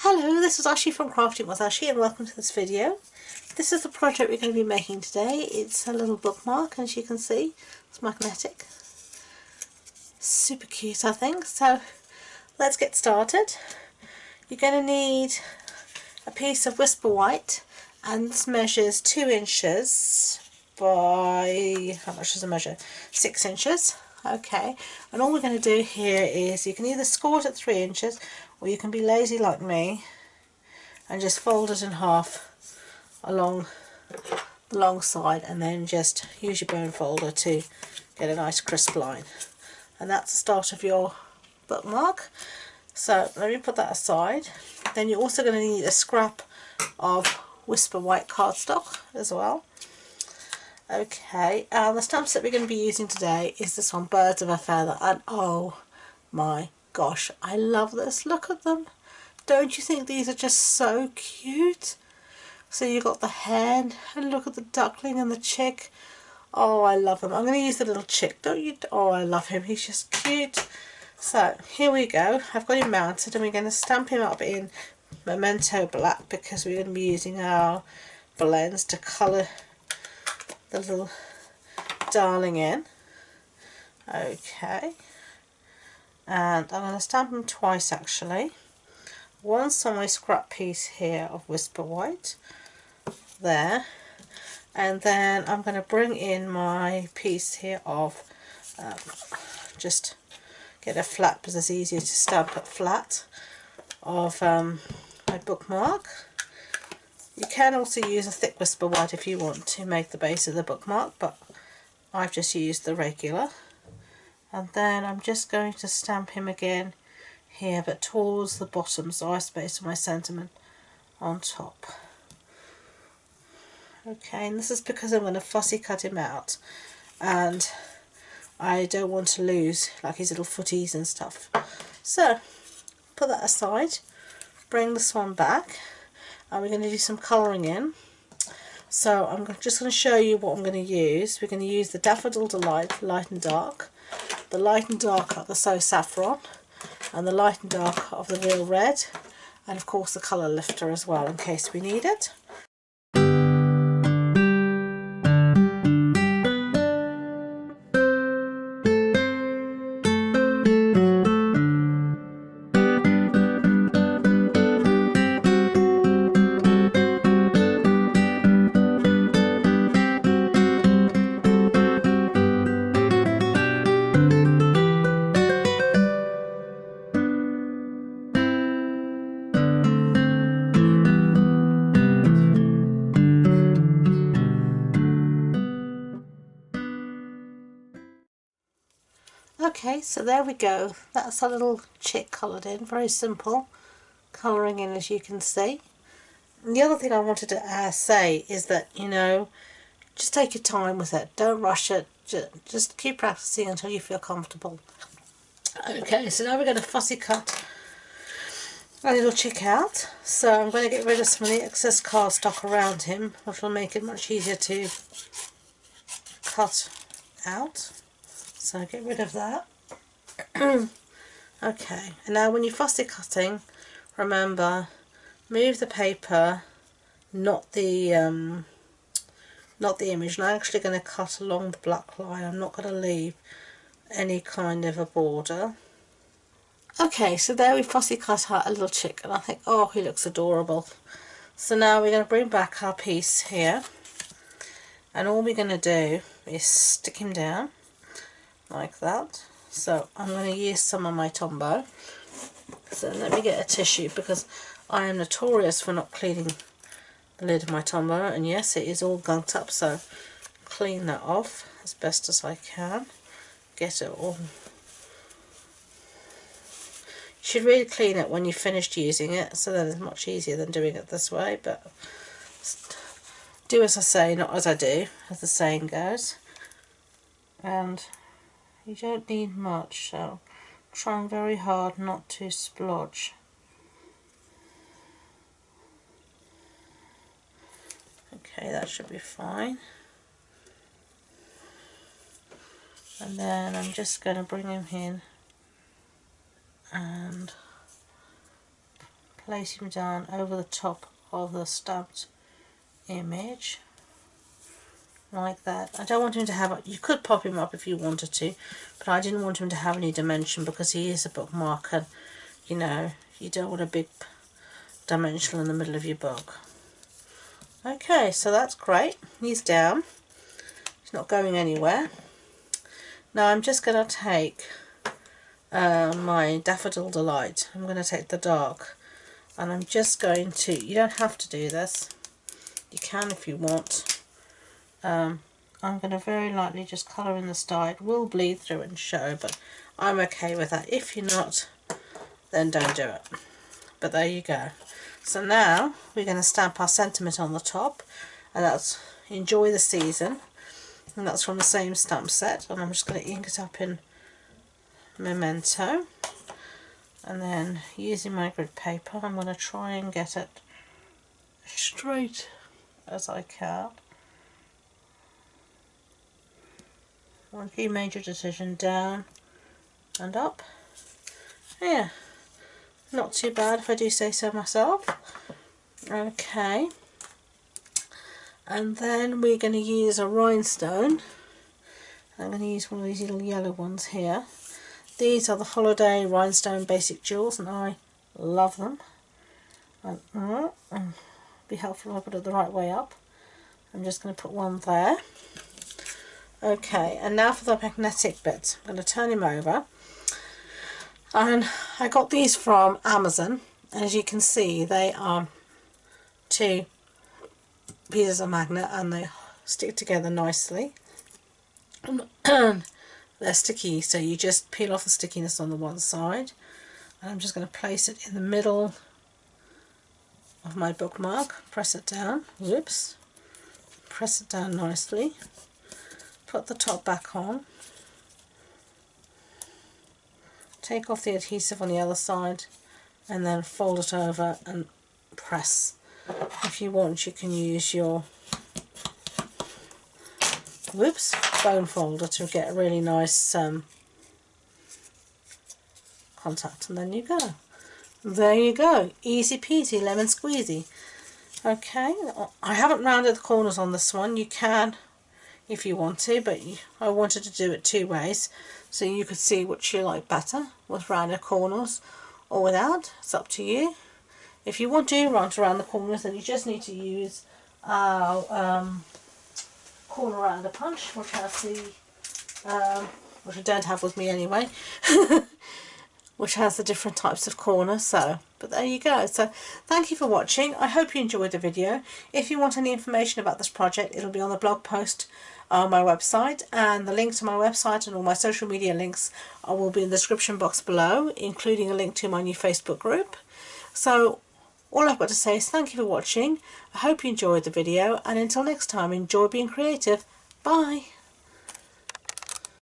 Hello, this is Ashi from Crafting with Ashi and welcome to this video. This is the project we're going to be making today. It's a little bookmark, as you can see. It's magnetic. Super cute, I think. So let's get started. You're going to need a piece of Whisper White, and this measures 2 inches by, how much does it measure? 6 inches. Okay, and all we're going to do here is, you can either score it at 3 inches or you can be lazy like me and just fold it in half along the long side and then just use your bone folder to get a nice crisp line. And that's the start of your bookmark. So let me put that aside. Then you're also going to need a scrap of Whisper White cardstock as well. Okay, the stamps that we're going to be using today is this one, Birds of a Feather, and oh my gosh, I love this. Look at them. Don't you think these are just so cute? So you've got the hen, and look at the duckling and the chick. Oh, I love them. I'm going to use the little chick, don't you? Oh, I love him. He's just cute. So here we go. I've got him mounted and we're going to stamp him up in Memento Black because we're going to be using our blends to colour the little darling in. Okay, and I'm going to stamp them twice actually. Once on my scrap piece here of Whisper White there, and then I'm going to bring in my piece here of just get a flat because it's easier to stamp it flat of my bookmark. You can also use a thick Whisper White if you want to make the base of the bookmark, but I've just used the regular. And then I'm just going to stamp him again here, but towards the bottom, so I space my sentiment on top. Okay, and this is because I'm going to fussy cut him out, and I don't want to lose like his little footies and stuff. So put that aside, bring this one back, and we're going to do some colouring in. So I'm just going to show you what I'm going to use. We're going to use the Daffodil Delight Light and Dark, the Light and Dark of the So Saffron, and the Light and Dark of the Real Red, and of course the colour lifter as well in case we need it. Okay, so there we go. That's a little chick coloured in. Very simple colouring in, as you can see. And the other thing I wanted to say is that, you know, just take your time with it. Don't rush it. Just keep practicing until you feel comfortable. Okay, so now we're going to fussy cut a little chick out. So I'm going to get rid of some of the excess cardstock around him, which will make it much easier to cut out. So get rid of that. Okay, and now when you're fussy cutting, remember, move the paper, not the image. And I'm actually going to cut along the black line. I'm not going to leave any kind of a border. Okay, so there we fussy cut out a little chick, and I think, oh, he looks adorable. So now we're going to bring back our piece here, and all we're going to do is stick him down like that. So I'm going to use some of my Tombow. So let me get a tissue because I am notorious for not cleaning the lid of my Tombow, and yes, it is all gunked up, so clean that off as best as I can. Get it all. You should really clean it when you've finished using it, so that it's much easier than doing it this way, but do as I say, not as I do, as the saying goes. And you don't need much, so trying very hard not to splodge. Okay, that should be fine. And then I'm just going to bring him in and place him down over the top of the stamped image like that. I don't want him to have, you could pop him up if you wanted to, but I didn't want him to have any dimension because he is a bookmark, and you know, you don't want a big dimensional in the middle of your book. Okay, so that's great. He's down. He's not going anywhere. Now I'm just going to take my Daffodil Delight. I'm going to take the dark, and I'm just going to, you don't have to do this, you can if you want. I'm going to very lightly just colour in the star. It will bleed through and show, but I'm okay with that. If you're not, then don't do it. But there you go. So now we're going to stamp our sentiment on the top, and that's Enjoy the Season, and that's from the same stamp set. And I'm just going to ink it up in Memento, and then using my grid paper I'm going to try and get it straight as I can. One key major decision, down and up. Yeah, not too bad if I do say so myself. Okay, and then we're going to use a rhinestone. I'm going to use one of these little yellow ones here. These are the Holiday Rhinestone Basic Jewels, and I love them. And be helpful if I put it the right way up. I'm just going to put one there. Okay, and now for the magnetic bit. I'm going to turn him over. And I got these from Amazon. And as you can see, they are 2 pieces of magnet, and they stick together nicely. And they're sticky, so you just peel off the stickiness on the one side. And I'm just going to place it in the middle of my bookmark. Press it down. Whoops. Press it down nicely. Put the top back on. Take off the adhesive on the other side, and then fold it over and press. If you want, you can use your bone folder to get a really nice contact, and then you go. There you go, easy peasy lemon squeezy. Okay, I haven't rounded the corners on this one. You can if you want to, but I wanted to do it 2 ways so you could see which you like better, with rounded corners or without. It's up to you. If you want to round around the corners, then you just need to use our corner rounder punch, which has the which I don't have with me anyway, which has the different types of corners. So, but there you go. So thank you for watching. I hope you enjoyed the video. If you want any information about this project, it'll be on the blog post on my website, and the link to my website and all my social media links will be in the description box below, including a link to my new Facebook group. So all I've got to say is thank you for watching. I hope you enjoyed the video, and until next time, enjoy being creative. Bye.